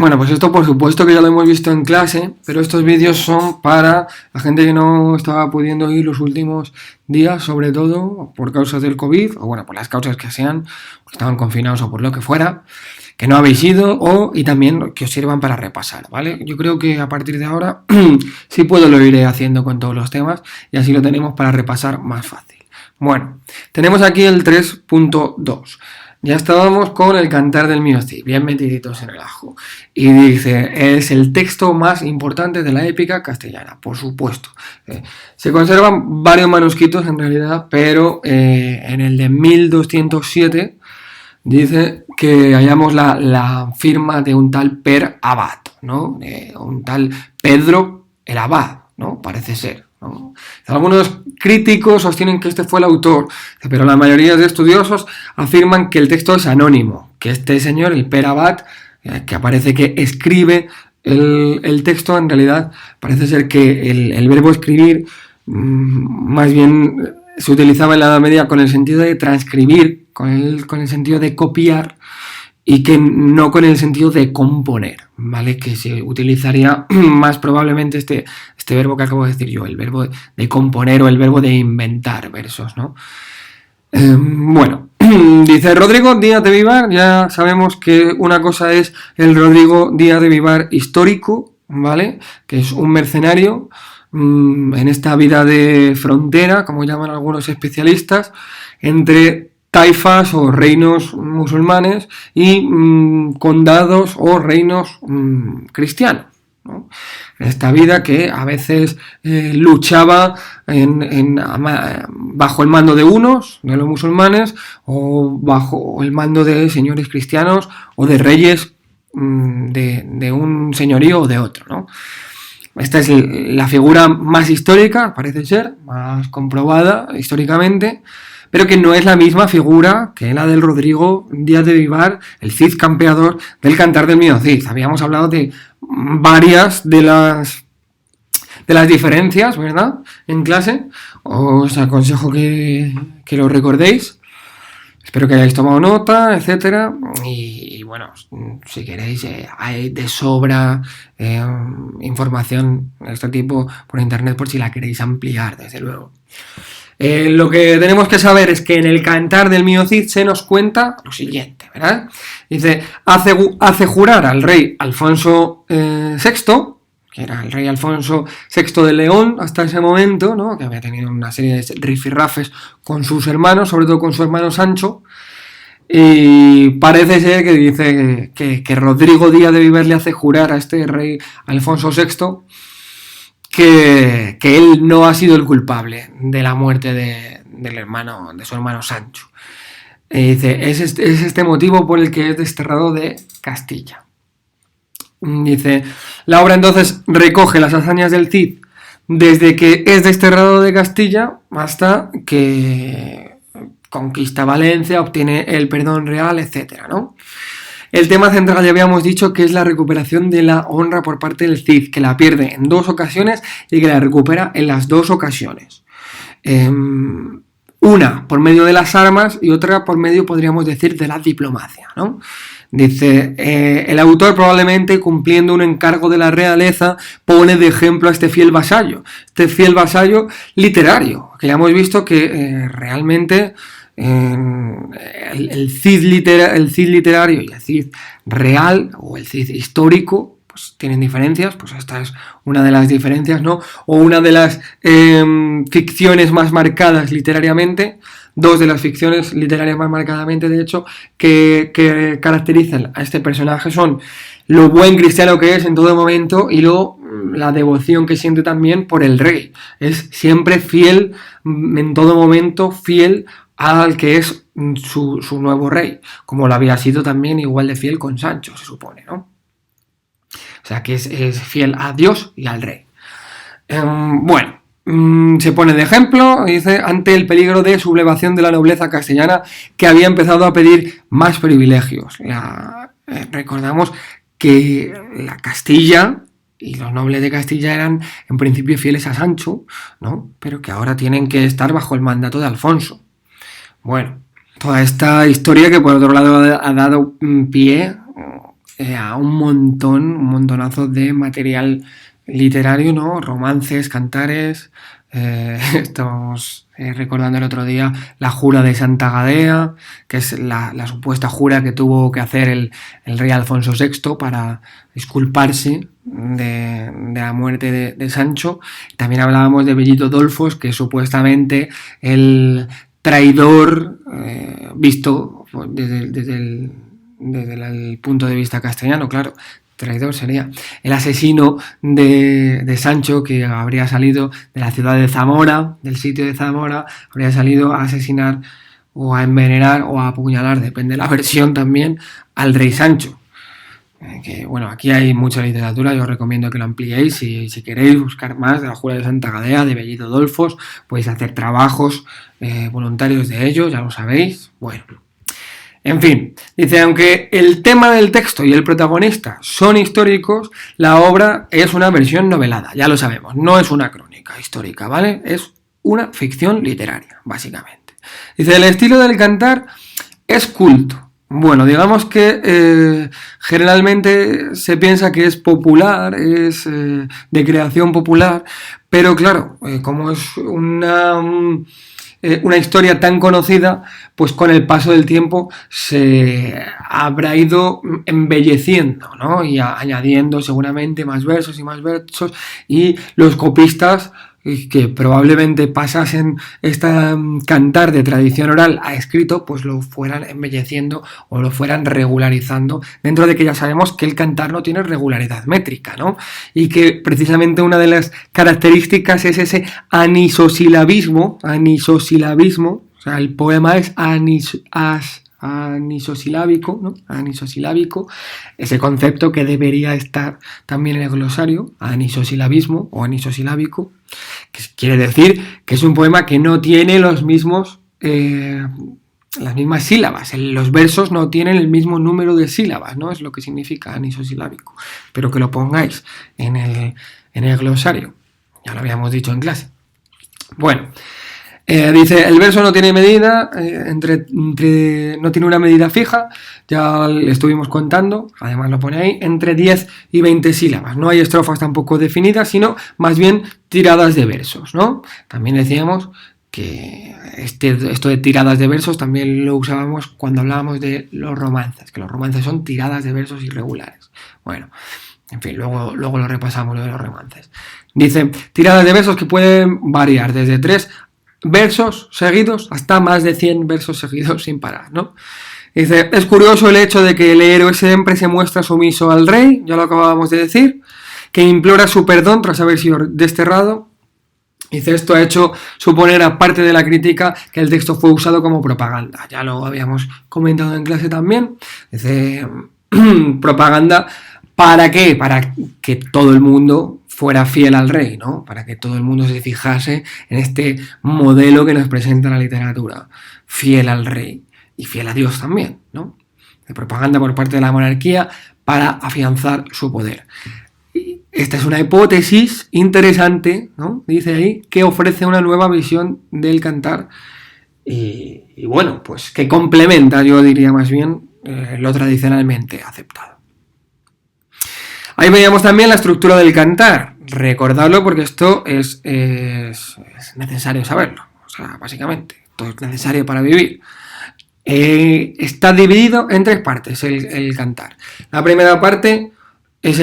Bueno, pues esto por supuesto que ya lo hemos visto en clase, pero estos vídeos son para la gente que no estaba pudiendo ir los últimos días, sobre todo por causas del COVID, o bueno, por las causas que sean, porque estaban confinados o por lo que fuera, que no habéis ido, y también que os sirvan para repasar, ¿vale? Yo creo que a partir de ahora sí lo iré haciendo con todos los temas, y así lo tenemos para repasar más fácil. Bueno, tenemos aquí el 3.2. Ya estábamos con el Cantar del Mío Cid, bien metiditos en el ajo. Y dice, es el texto más importante de la épica castellana, por supuesto. Se conservan varios manuscritos en realidad, pero en el de 1207 dice que hallamos la firma de un tal Per Abad, ¿no? Un tal Pedro el Abad, ¿no? Parece ser, ¿no? Algunos críticos sostienen que este fue el autor, pero la mayoría de estudiosos afirman que el texto es anónimo, que este señor, el Per Abad, que aparece que escribe el texto, en realidad parece ser que el verbo escribir más bien se utilizaba en la Edad Media con el sentido de transcribir, con el sentido de copiar, y que no con el sentido de componer, ¿vale? Que se utilizaría más probablemente este verbo que acabo de decir yo, el verbo de componer o el verbo de inventar versos, ¿no? Bueno, dice Rodrigo Díaz de Vivar, ya sabemos que una cosa es el Rodrigo Díaz de Vivar histórico, ¿vale? Que es un mercenario en esta vida de frontera, como llaman algunos especialistas, entre taifas o reinos musulmanes y condados o reinos cristianos, ¿no? Esta vida que a veces luchaba bajo el mando de unos, de los musulmanes, o bajo el mando de señores cristianos o de reyes de un señorío o de otro, ¿no? Esta es la figura más histórica, parece ser, más comprobada históricamente, pero que no es la misma figura que la del Rodrigo Díaz de Vivar, el Cid campeador del Cantar del Mío Cid. Habíamos hablado de varias de las diferencias, ¿verdad?, en clase. Os aconsejo que lo recordéis. Espero que hayáis tomado nota, etcétera. Y bueno, si queréis, hay de sobra información de este tipo por internet por si la queréis ampliar, desde luego. Lo que tenemos que saber es que en el Cantar del Mío Cid se nos cuenta lo siguiente, ¿verdad? Dice, hace jurar al rey Alfonso VI, que era el rey Alfonso VI de León hasta ese momento, ¿no?, que había tenido una serie de rifirrafes con sus hermanos, sobre todo con su hermano Sancho, y parece ser que dice que Rodrigo Díaz de Vivar le hace jurar a este rey Alfonso VI que él no ha sido el culpable de la muerte de su hermano Sancho. Y dice, es este motivo por el que es desterrado de Castilla. Dice, la obra entonces recoge las hazañas del Cid desde que es desterrado de Castilla hasta que conquista Valencia, obtiene el perdón real, etcétera, ¿no? El tema central ya habíamos dicho que es la recuperación de la honra por parte del Cid, que la pierde en 2 ocasiones y que la recupera en las 2 ocasiones. Una por medio de las armas y otra por medio, podríamos decir, de la diplomacia, ¿no? Dice, el autor probablemente cumpliendo un encargo de la realeza pone de ejemplo a este fiel vasallo literario, que ya hemos visto que realmente el Cid literario y el Cid real o el Cid histórico pues tienen diferencias, pues esta es una de las diferencias, ¿no? O una de las ficciones más marcadas literariamente, 2 de las ficciones literarias más marcadamente, de hecho, que caracterizan a este personaje son lo buen cristiano que es en todo momento y la devoción que siente también por el rey. Es siempre fiel, en todo momento fiel al que es su nuevo rey, como lo había sido también igual de fiel con Sancho, se supone, ¿no? O sea, que es fiel a Dios y al rey. Bueno, se pone de ejemplo, dice, ante el peligro de sublevación de la nobleza castellana que había empezado a pedir más privilegios. Recordamos que la Castilla y los nobles de Castilla eran en principio fieles a Sancho, ¿no?, pero que ahora tienen que estar bajo el mandato de Alfonso. Bueno, toda esta historia que por otro lado ha dado pie a un montonazo de material literario, ¿no? Romances, cantares. Estamos recordando el otro día la jura de Santa Gadea, que es la supuesta jura que tuvo que hacer el rey Alfonso VI para disculparse de la muerte de Sancho. También hablábamos de Bellito Dolfos, que es supuestamente el traidor visto desde el punto de vista castellano, claro. Traidor sería el asesino de Sancho, que habría salido de la ciudad de Zamora, del sitio de Zamora, habría salido a asesinar o a envenenar o a apuñalar, depende de la versión también, al rey Sancho. Que bueno, aquí hay mucha literatura, yo os recomiendo que lo ampliéis. Si queréis buscar más de la jura de Santa Gadea, de Bellito Dolfos, podéis hacer trabajos voluntarios de ello, ya lo sabéis. Bueno. En fin, dice, aunque el tema del texto y el protagonista son históricos, la obra es una versión novelada, ya lo sabemos, no es una crónica histórica, ¿vale? Es una ficción literaria, básicamente. Dice, el estilo del cantar es culto. Bueno, digamos que generalmente se piensa que es popular, es de creación popular, pero claro, como es una historia tan conocida, pues con el paso del tiempo se habrá ido embelleciendo, ¿no? Y añadiendo seguramente más versos, y los copistas que probablemente pasasen esta cantar de tradición oral a escrito, pues lo fueran embelleciendo o lo fueran regularizando, dentro de que ya sabemos que el cantar no tiene regularidad métrica, ¿no? Y que precisamente una de las características es ese anisosilabismo, o sea, el poema es anisosilábico, ¿no? Anisosilábico, ese concepto que debería estar también en el glosario, anisosilabismo o anisosilábico, que quiere decir que es un poema que no tiene las mismas sílabas, los versos no tienen el mismo número de sílabas, ¿no? Es lo que significa anisosilábico, pero que lo pongáis en el glosario, ya lo habíamos dicho en clase. Bueno, dice, el verso no tiene medida, no tiene una medida fija, ya le estuvimos contando, además lo pone ahí, entre 10 y 20 sílabas. No hay estrofas tampoco definidas, sino más bien tiradas de versos, ¿no? También decíamos que esto de tiradas de versos también lo usábamos cuando hablábamos de los romances, que los romances son tiradas de versos irregulares. Bueno, en fin, luego lo repasamos, lo de los romances. Dice, tiradas de versos que pueden variar desde 3 versos seguidos hasta más de 100 versos seguidos sin parar, ¿no? Dice, es curioso el hecho de que el héroe siempre se muestra sumiso al rey, ya lo acabábamos de decir, que implora su perdón tras haber sido desterrado. Dice, esto ha hecho suponer, aparte de la crítica, que el texto fue usado como propaganda. Ya lo habíamos comentado en clase también. Dice, propaganda, ¿para qué? Para que todo el mundo fuera fiel al rey, ¿no? Para que todo el mundo se fijase en este modelo que nos presenta la literatura, fiel al rey y fiel a Dios también, ¿no? De propaganda por parte de la monarquía para afianzar su poder. Y esta es una hipótesis interesante, ¿no? Dice ahí, que ofrece una nueva visión del cantar y bueno, pues que complementa, yo diría más bien, lo tradicionalmente aceptado. Ahí veíamos también la estructura del cantar. Recordadlo porque esto es necesario saberlo. O sea, básicamente, todo es necesario para vivir. Está dividido en 3 partes el cantar. La primera parte es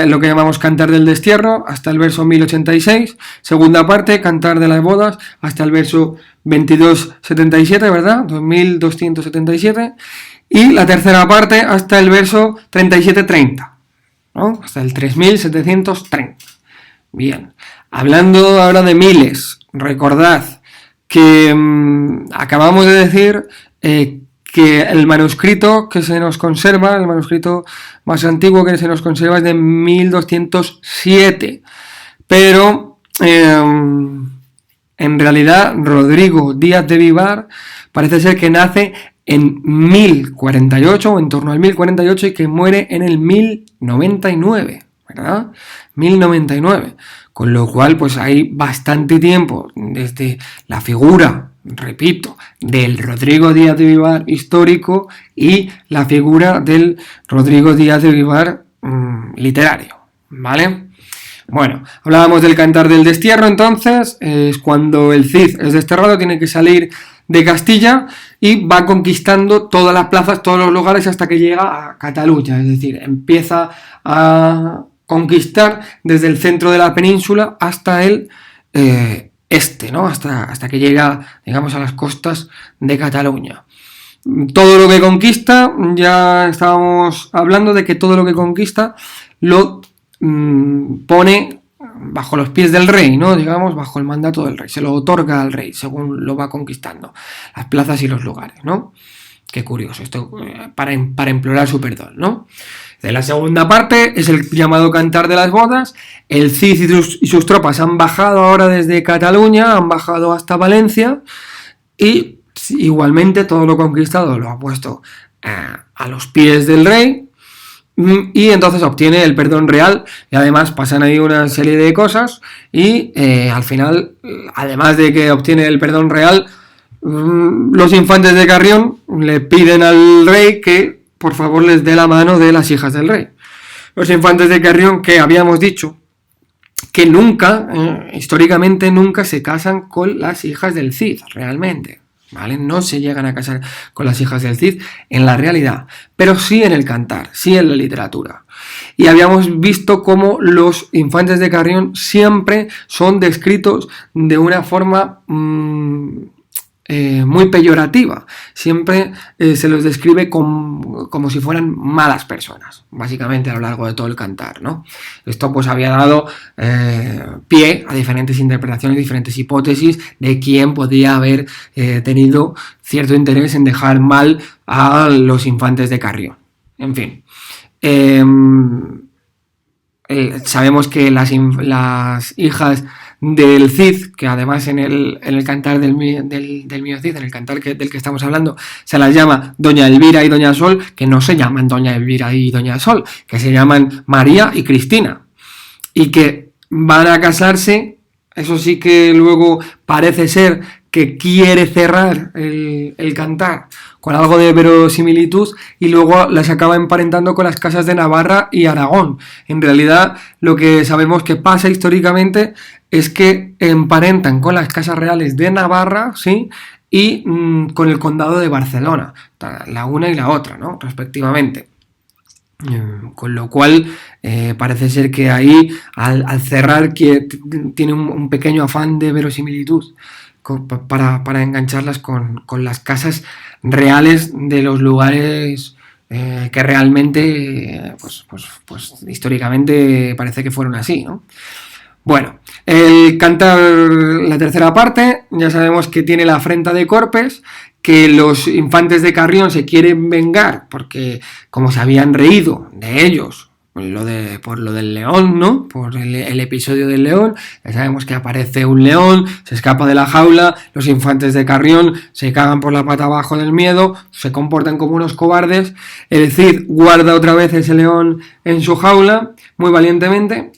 lo que llamamos cantar del destierro hasta el verso 1086. Segunda parte, cantar de las bodas hasta el verso 2277, ¿verdad? 2277. Y la tercera parte hasta el verso 3730. ¿No? Hasta el 3730. Bien, hablando ahora de miles, recordad que acabamos de decir que el manuscrito que se nos conserva, el manuscrito más antiguo que se nos conserva es de 1207, pero en realidad Rodrigo Díaz de Vivar parece ser que nace en 1048 o en torno al 1048 y que muere en el 1099, ¿verdad? 1099, con lo cual pues hay bastante tiempo desde la figura repito, del Rodrigo Díaz de Vivar histórico y la figura del Rodrigo Díaz de Vivar literario, ¿vale? Bueno, hablábamos del cantar del destierro, entonces, es cuando el Cid es desterrado, tiene que salir de Castilla y va conquistando todas las plazas, todos los lugares hasta que llega a Cataluña, es decir, empieza a conquistar desde el centro de la península hasta el este, ¿no? Hasta que llega, digamos, a las costas de Cataluña. Todo lo que conquista, ya estábamos hablando de que todo lo que conquista lo pone bajo los pies del rey, ¿no? Digamos, bajo el mandato del rey, se lo otorga al rey según lo va conquistando, las plazas y los lugares, ¿no? Qué curioso, esto para implorar su perdón, ¿no? De la segunda parte es el llamado Cantar de las Bodas. El Cid y sus tropas han bajado ahora desde Cataluña, han bajado hasta Valencia y igualmente todo lo conquistado lo ha puesto a los pies del rey. Y entonces obtiene el perdón real y además pasan ahí una serie de cosas y al final, además de que obtiene el perdón real, los infantes de Carrión le piden al rey que por favor les dé la mano de las hijas del rey. Los infantes de Carrión, que habíamos dicho que nunca, históricamente nunca se casan con las hijas del Cid, realmente. ¿Vale? No se llegan a casar con las hijas del Cid en la realidad, pero sí en el cantar, sí en la literatura. Y habíamos visto cómo los infantes de Carrión siempre son descritos de una forma muy peyorativa. Siempre se los describe como si fueran malas personas, básicamente a lo largo de todo el cantar, ¿no? Esto pues había dado pie a diferentes interpretaciones, diferentes hipótesis de quién podía haber tenido cierto interés en dejar mal a los infantes de Carrión. En fin. Sabemos que las hijas del Cid, que además en el cantar del mío Cid, en el cantar del que estamos hablando, se las llama Doña Elvira y Doña Sol, que no se llaman Doña Elvira y Doña Sol, que se llaman María y Cristina, y que van a casarse. Eso sí que luego parece ser que quiere cerrar el cantar con algo de verosimilitud y luego las acaba emparentando con las casas de Navarra y Aragón. En realidad, lo que sabemos que pasa históricamente es que emparentan con las casas reales de Navarra, ¿sí? Y con el condado de Barcelona, la una y la otra, ¿no? Respectivamente. Con lo cual parece ser que ahí al cerrar tiene un pequeño afán de verosimilitud para engancharlas con las casas reales de los lugares que realmente pues históricamente parece que fueron así, ¿no? Bueno, el cantar, la tercera parte, ya sabemos que tiene la afrenta de Corpes, que los infantes de Carrión se quieren vengar porque como se habían reído de ellos por lo del león, ¿no? Por el episodio del león, ya sabemos que aparece un león, se escapa de la jaula, los infantes de Carrión se cagan por la pata abajo del miedo, se comportan como unos cobardes, el Cid guarda otra vez ese león en su jaula, muy valientemente,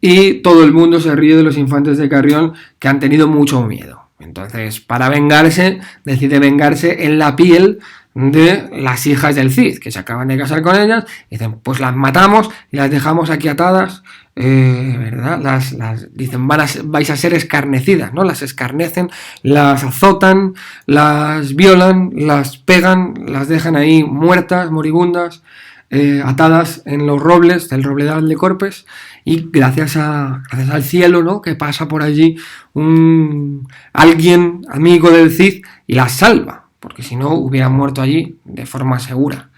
y todo el mundo se ríe de los infantes de Carrión que han tenido mucho miedo. Entonces, para vengarse, decide vengarse en la piel de las hijas del Cid, que se acaban de casar con ellas, y dicen, pues las matamos y las dejamos aquí atadas, ¿verdad? Dicen, vais a ser escarnecidas, ¿no? Las escarnecen, las azotan, las violan, las pegan, las dejan ahí muertas, moribundas, atadas en los robles del robledal de Corpes, y gracias al cielo, ¿no? Que pasa por allí alguien amigo del Cid y las salva, porque si no hubieran muerto allí de forma segura.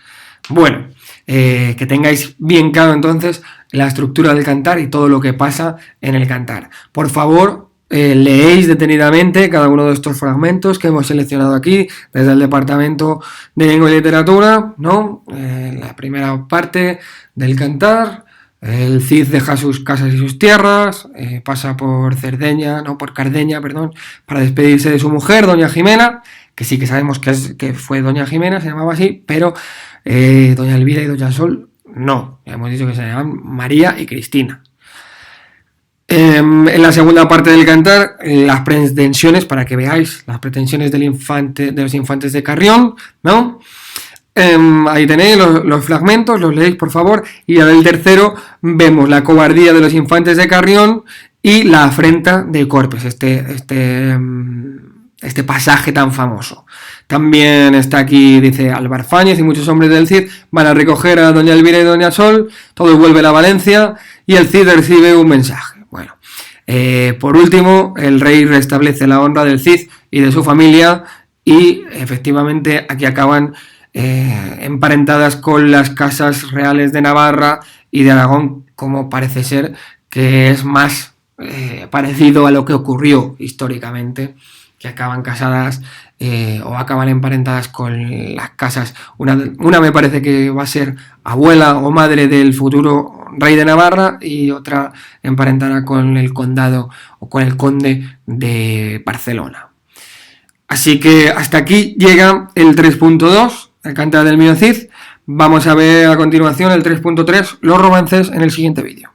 Bueno, que tengáis bien claro entonces la estructura del cantar y todo lo que pasa en el cantar. Por favor, leéis detenidamente cada uno de estos fragmentos que hemos seleccionado aquí desde el Departamento de Lengua y Literatura, ¿no? La primera parte del cantar. El Cid deja sus casas y sus tierras, pasa por Cardeña, para despedirse de su mujer, Doña Jimena, que sí que sabemos que fue Doña Jimena, se llamaba así, pero Doña Elvira y Doña Sol no, ya hemos dicho que se llamaban María y Cristina. En la segunda parte del cantar, las pretensiones, para que veáis las pretensiones de los infantes de Carrión, ¿no? Ahí tenéis los fragmentos, los leéis por favor. Y en el tercero vemos la cobardía de los infantes de Carrión y la afrenta de Corpes, este pasaje tan famoso. También está aquí, dice, Álvar Fáñez y muchos hombres del Cid van a recoger a doña Elvira y doña Sol, todo vuelve a Valencia y el Cid recibe un mensaje. Bueno, por último, el rey restablece la honra del Cid y de su familia y efectivamente aquí acaban emparentadas con las casas reales de Navarra y de Aragón, como parece ser que es más parecido a lo que ocurrió históricamente, que acaban casadas o acaban emparentadas con las casas. Una me parece que va a ser abuela o madre del futuro rey de Navarra y otra emparentada con el condado o con el conde de Barcelona. Así que hasta aquí llega el 3.2, el cantar del mío Cid. Vamos a ver a continuación el 3.3, los romances, en el siguiente vídeo.